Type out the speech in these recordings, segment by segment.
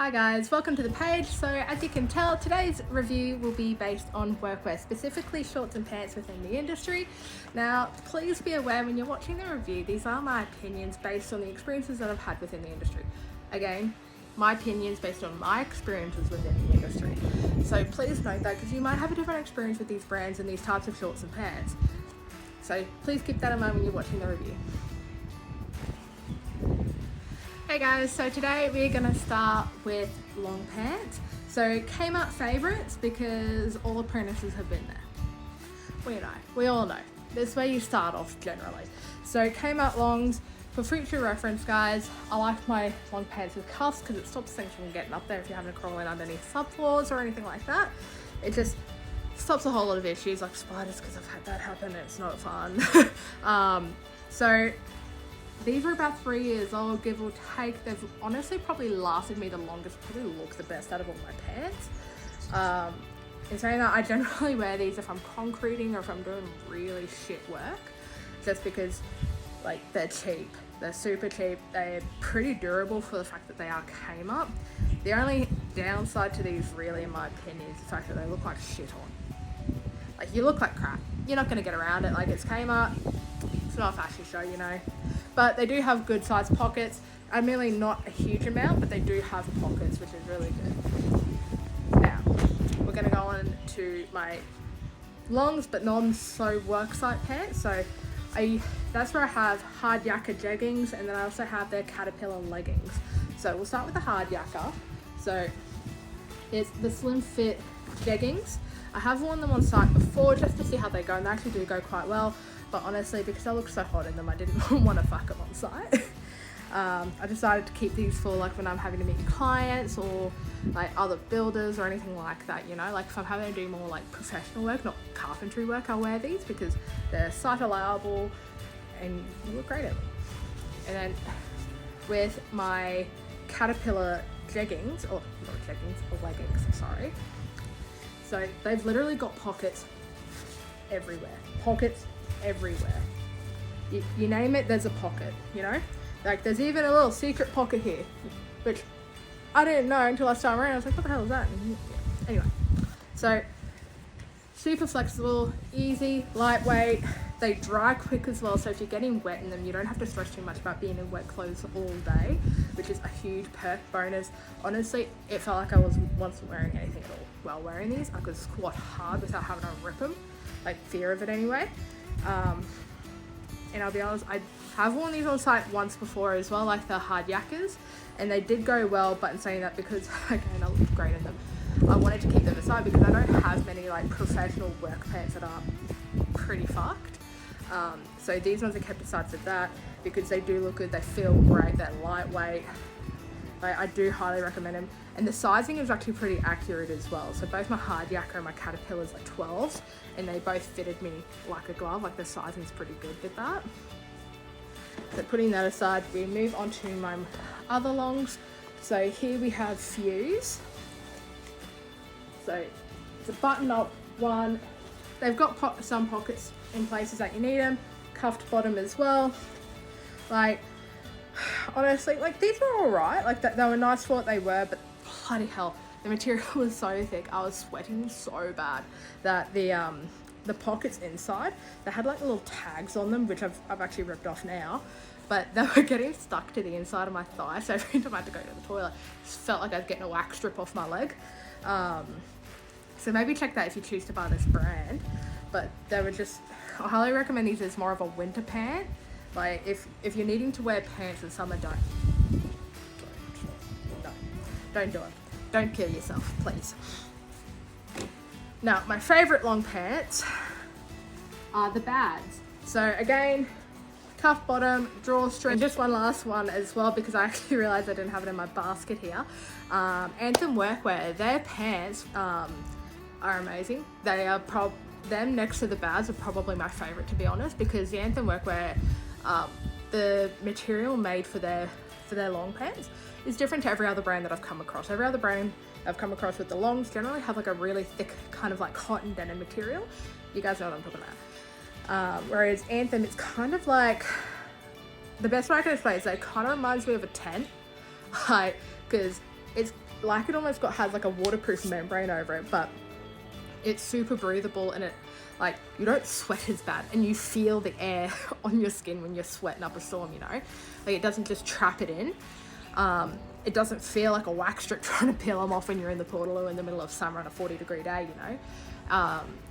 Hi guys, welcome to the page. So as you can tell, today's review will be based on workwear, specifically shorts and pants within the industry. Now, please be aware when you're watching the review, these are my opinions based on the experiences that I've had within the industry. Again, my opinions based on my experiences within the industry. So please note that because you might have a different experience with these brands and these types of shorts and pants. So please keep that in mind when you're watching the review. Hey guys, so today we're gonna start with long pants. So Kmart favorites because all apprentices have been there. We all know. That's where you start off generally. So Kmart longs, for future reference guys, I like my long pants with cuffs because it stops things from getting up there if you're having to crawl in underneath subfloors or anything like that. It just stops a whole lot of issues like spiders because I've had that happen and it's not fun. So these are about 3 years old, give or take. They've honestly probably lasted me the longest, probably look the best out of all my pants. In saying that, I generally wear these if I'm concreting or if I'm doing really shit work, just because like they're cheap. They're super cheap. They're pretty durable for the fact that they are Kmart. The only downside to these really, in my opinion, is the fact that they look like shit on. Like you look like crap. You're not gonna get around it. Like it's Kmart. It's not a fashion show, you know. But they do have good sized pockets. Admittedly not a huge amount, but they do have pockets, which is really good. Now, we're gonna go on to my longs, but non so work site pants. So that's where I have hard yakka jeggings, and then I also have their caterpillar leggings. So we'll start with the hard yakka. So it's the slim fit jeggings. I have worn them on site before just to see how they go, and they actually do go quite well. But honestly, because I look so hot in them, I didn't want to fuck them on site. I decided to keep these for like when I'm having to meet clients or like other builders or anything like that, you know, like if I'm having to do more like professional work, not carpentry work, I'll wear these because they're site allowable and you look great at them. And then with my caterpillar jeggings, or not jeggings, or leggings, sorry. So they've literally got pockets everywhere. Pockets everywhere. You name it, there's a pocket, you know? Like there's even a little secret pocket here, which I didn't know until I started wearing it. I was like, what the hell is that? And anyway, so super flexible, easy, lightweight. They dry quick as well, so if you're getting wet in them, you don't have to stress too much about being in wet clothes all day, which is a huge perk bonus. Honestly, it felt like I wasn't wearing anything at all while wearing these. I could squat hard without having to rip them, like fear of it anyway. And I'll be honest, I have worn these on site once before as well, like the hard yakkas, and they did go well, but in saying that, because again I looked great in them, I wanted to keep them aside because I don't have many like professional work pants that are pretty fucked. So these ones are kept aside for that because they do look good, they feel great, they're lightweight. I do highly recommend them, and the sizing is actually pretty accurate as well. So both my hard yakka and my caterpillars are 12s, and they both fitted me like a glove. Like the sizing's pretty good with that. So putting that aside, we move on to my other longs. So here we have Fuze. So it's a button-up one. They've got some pockets in places that you need them. Cuffed bottom as well. Like, honestly, like these were alright, like they were nice for what they were, but bloody hell, the material was so thick, I was sweating so bad that the pockets inside, they had like little tags on them, which I've actually ripped off now, but they were getting stuck to the inside of my thigh, so every time I had to go to the toilet, it just felt like I was getting a wax strip off my leg. So maybe check that if you choose to buy this brand, but they were just, I highly recommend these as more of a winter pant. Like if you're needing to wear pants in summer, don't do it. Don't kill yourself, please. Now, my favorite long pants are the bads. So again, cuff bottom, drawstring, and just one last one as well because I actually realized I didn't have it in my basket here. Anthem Workwear, their pants are amazing. They are them next to the bads are probably my favorite, to be honest, because the Anthem Workwear, the material made for their long pants is different to every other brand that I've come across. Every other brand I've come across with the longs generally have like a really thick kind of like cotton denim material. You guys know what I'm talking about. Whereas Anthem, it's kind of like, the best way I can explain is it kind of reminds me of a tent, like, because it's like it almost has like a waterproof membrane over it, but it's super breathable, and it, like, you don't sweat as bad, and you feel the air on your skin when you're sweating up a storm, you know? Like, it doesn't just trap it in. It doesn't feel like a wax strip trying to peel them off when you're in the Portaloo in the middle of summer on a 40-degree day, you know?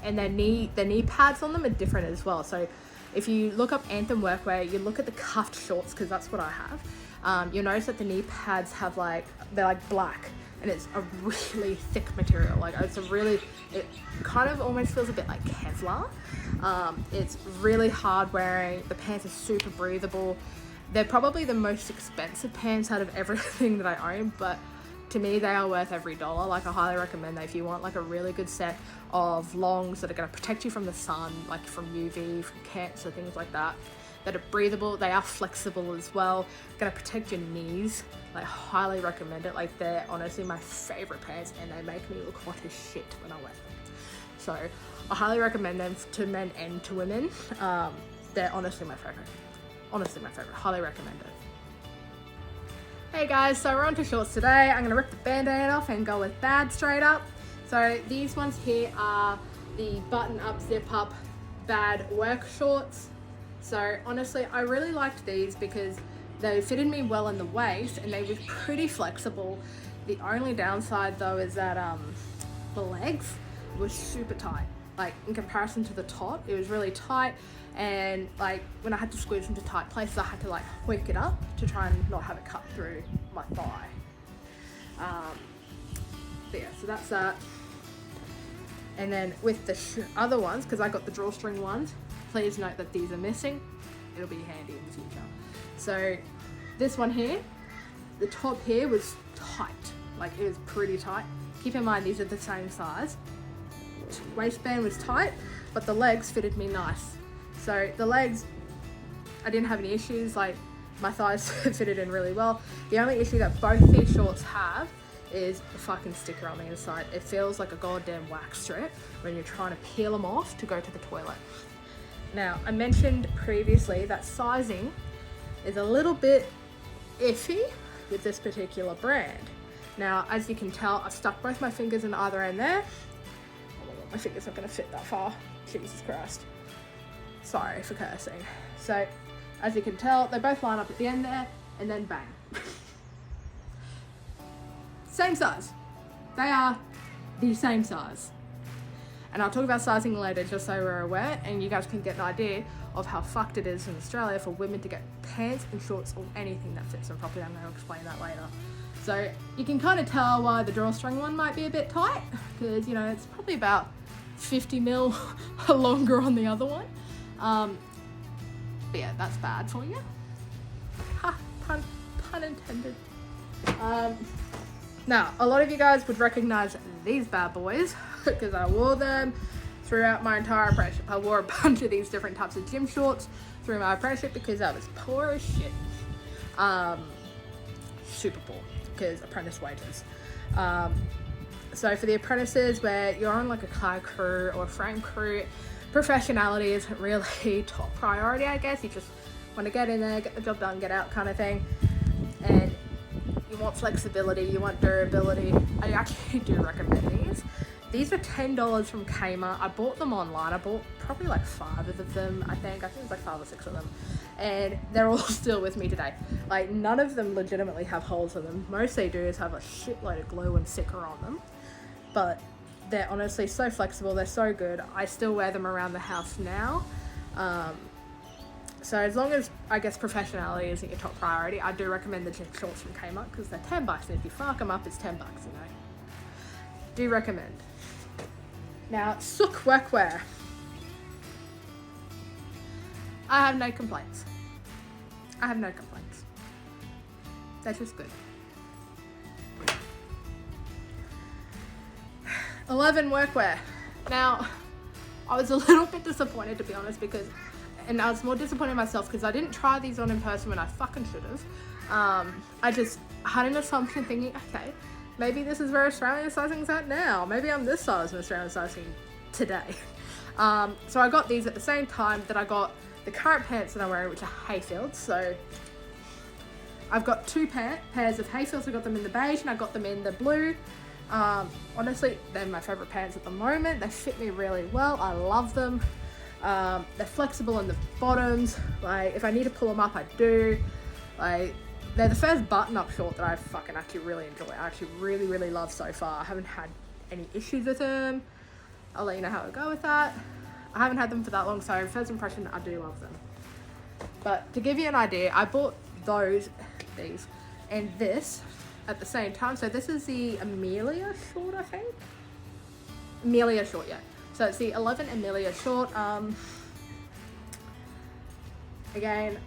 And the knee pads on them are different as well. So if you look up Anthem Workwear, you look at the cuffed shorts, because that's what I have. You'll notice that the knee pads have they're like black, and it's a really thick material. Like, it kind of almost feels a bit like Kevlar. It's really hard wearing. The pants are super breathable. They're probably the most expensive pants out of everything that I own, but to me, they are worth every dollar. Like, I highly recommend that if you want like a really good set of longs that are going to protect you from the sun, like from UV, from cancer, things like that, that are breathable. They are flexible as well, going to protect your knees. Like, highly recommend it. Like, they're honestly my favorite pants, and they make me look hot as shit when I wear them. So I highly recommend them to men and to women. They're honestly my favorite. Highly recommend it. Hey guys, so we're on to shorts today. I'm gonna rip the band-aid off and go with bad straight up. So these ones here are the button up, zip up, bad work shorts. So honestly, I really liked these because they fitted me well in the waist, and they were pretty flexible. The only downside though is that the legs were super tight. Like, in comparison to the top, it was really tight, and like when I had to squeeze into tight places, I had to like hoik it up to try and not have it cut through my thigh. But yeah, so that's that. And then with the other ones, because I got the drawstring ones, please note that these are missing. It'll be handy in the future. So this one here, the top here was tight. Like, it was pretty tight. Keep in mind, these are the same size. Waistband was tight, but the legs fitted me nice. So the legs, I didn't have any issues. Like, my thighs fitted in really well. The only issue that both these shorts have is the fucking sticker on the inside. It feels like a goddamn wax strip when you're trying to peel them off to go to the toilet. Now, I mentioned previously that sizing is a little bit iffy with this particular brand. Now, as you can tell, I've stuck both my fingers in either end there. Oh my God, my finger's not gonna fit that far. Jesus Christ. Sorry for cursing. So, as you can tell, they both line up at the end there, and then bang. Same size. They are the same size. And I'll talk about sizing later, just so we're aware, and you guys can get an idea of how fucked it is in Australia for women to get pants and shorts or anything that fits them properly. I'm going to explain that later. So you can kind of tell why the drawstring one might be a bit tight, because, you know, it's probably about 50 mil longer on the other one. But yeah, that's bad for you. Ha, pun intended. Now, a lot of you guys would recognize these bad boys because I wore them throughout my entire apprenticeship. I wore a bunch of these different types of gym shorts through my apprenticeship because I was poor as shit. Super poor because apprentice wages. So for the apprentices where you're on like a car crew or a frame crew, professionality isn't really top priority, I guess. You just want to get in there, get the job done, get out kind of thing. And you want flexibility, you want durability. I actually do recommend these. These are $10 from Kmart. I bought them online. I bought probably like 5 of them, I think it was like 5 or 6 of them. And they're all still with me today. Like, none of them legitimately have holes in them. Most they do is have a shitload of glue and sticker on them. But they're honestly so flexible. They're so good. I still wear them around the house now. So as long as, I guess, professionality isn't your top priority, I do recommend the gym shorts from Kmart because they're $10. And if you fuck them up, it's $10, you know. Do recommend. Now, Sook Workwear. I have no complaints. They're just good. 11 Workwear. Now, I was a little bit disappointed, to be honest, because, and I was more disappointed in myself because I didn't try these on in person when I fucking should have. I just had an assumption thinking, okay, maybe this is where Australian sizing's at now. Maybe I'm this size in Australian sizing today. So I got these at the same time that I got the current pants that I'm wearing, which are Hayfields. So I've got two pairs of Hayfields. I got them in the beige and I got them in the blue. Honestly, they're my favorite pants at the moment. They fit me really well. I love them. They're flexible in the bottoms. Like, if I need to pull them up, I do. Like, they're the first button-up short that I fucking actually really enjoy. I actually really, really love so far. I haven't had any issues with them. I'll let you know how I go with that. I haven't had them for that long, so first impression, I do love them. But to give you an idea, I bought these, and this at the same time. So this is the Amelia short, I think. Amelia short, yeah. So it's the 11 Amelia short. Again,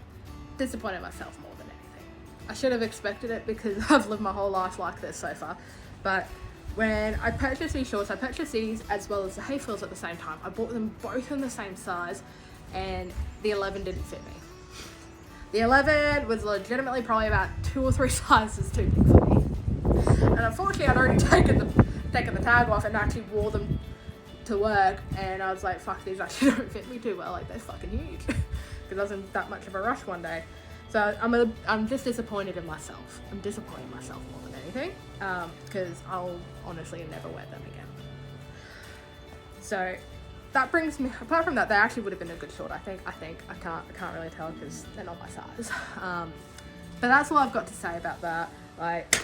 disappointed myself more than anything. I should have expected it because I've lived my whole life like this so far. But when I purchased these shorts, I purchased these as well as the Hayfields at the same time. I bought them both in the same size, and the 11 didn't fit me. The 11 was legitimately probably about 2 or 3 sizes too big for me. And unfortunately, I'd already taken the tag off and actually wore them to work. And I was like, fuck, these actually don't fit me too well. Like, they're fucking huge. Because I was in that much of a rush one day. So I'm just disappointed in myself. I'm disappointed in myself more than anything. Because I'll honestly never wear them again. So that brings me, apart from that, they actually would have been a good short, I think. I can't really tell because they're not my size. But that's all I've got to say about that. Like,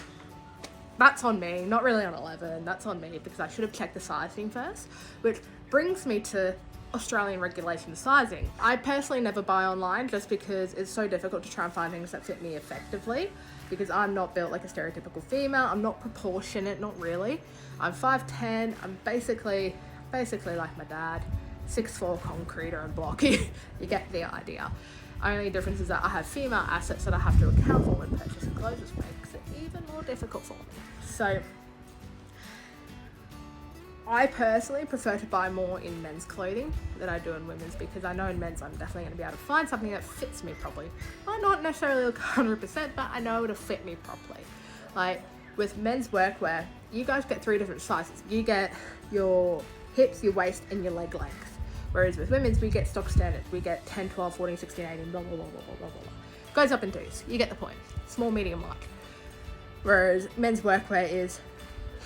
that's on me, not really on 11. That's on me because I should have checked the sizing first, which brings me to Australian regulation sizing. I personally never buy online just because it's so difficult to try and find things that fit me effectively, because I'm not built like a stereotypical female. I'm not proportionate, not really. I'm 5'10". I'm basically like my dad, 6'4", concreter and blocky. You get the idea. Only difference is that I have female assets that I have to account for when purchasing clothes, which makes it even more difficult for me. So I personally prefer to buy more in men's clothing than I do in women's, because I know in men's I'm definitely going to be able to find something that fits me properly. Might not necessarily look 100%, but I know it'll fit me properly. Like with men's workwear, you guys get 3 different sizes. You get your hips, your waist, and your leg length. Whereas with women's, we get stock standard. We get 10, 12, 14, 16, 18, blah, blah, blah, blah, blah, blah, blah. Goes up in 2s. You get the point. Small, medium, large. Whereas men's workwear is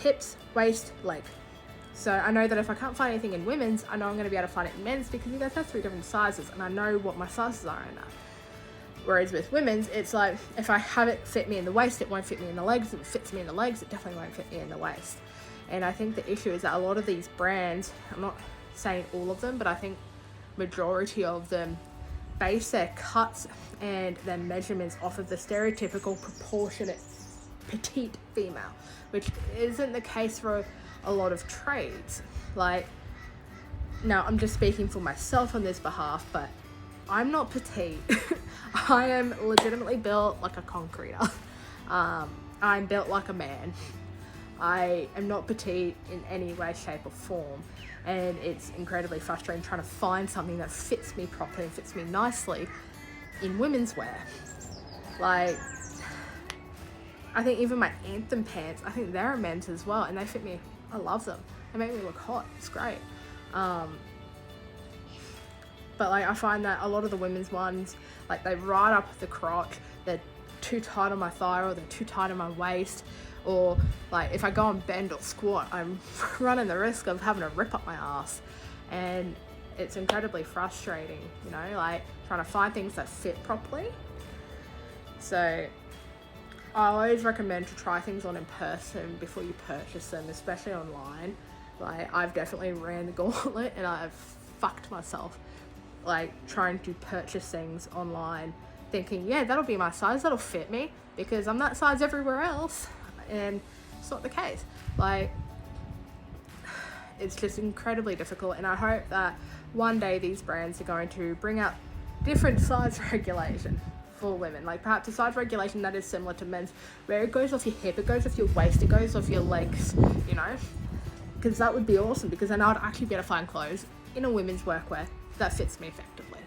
hips, waist, leg. So I know that if I can't find anything in women's, I know I'm going to be able to find it in men's, because you guys have 3 different sizes, and I know what my sizes are in that. Whereas with women's, it's like, if I have it fit me in the waist, it won't fit me in the legs. If it fits me in the legs, it definitely won't fit me in the waist. And I think the issue is that a lot of these brands, I'm not saying all of them, but I think majority of them base their cuts and their measurements off of the stereotypical proportionate petite female, which isn't the case for a lot of trades. Like, now I'm just speaking for myself on this behalf, but I'm not petite. I am legitimately built like a concreter. I'm built like a man. I am not petite in any way, shape or form, and it's incredibly frustrating trying to find something that fits me properly and fits me nicely in women's wear. Like, I think even my Anthem pants, I think they're men's as well, and they fit me. I love them. They make me look hot. It's great. But like, I find that a lot of the women's ones, like, they ride up the crotch, they're too tight on my thigh, or they're too tight on my waist, or like if I go and bend or squat, I'm running the risk of having to rip up my ass, and it's incredibly frustrating, you know, like trying to find things that fit properly. So I always recommend to try things on in person before you purchase them, especially online. Like, I've definitely ran the gauntlet and I've fucked myself, like trying to purchase things online thinking, yeah, that'll be my size, that'll fit me, because I'm that size everywhere else, and it's not the case. Like, it's just incredibly difficult, and I hope that one day these brands are going to bring out different size regulation for women, like perhaps a size regulation that is similar to men's, where it goes off your hip, it goes off your waist, it goes off your legs, you know, because that would be awesome, because then I'd actually be able to find clothes in a women's workwear that fits me effectively.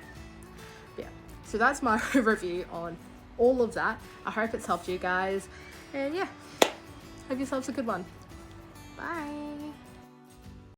But yeah, so that's my review on all of that. I hope it's helped you guys, and yeah, have yourselves a good one. Bye.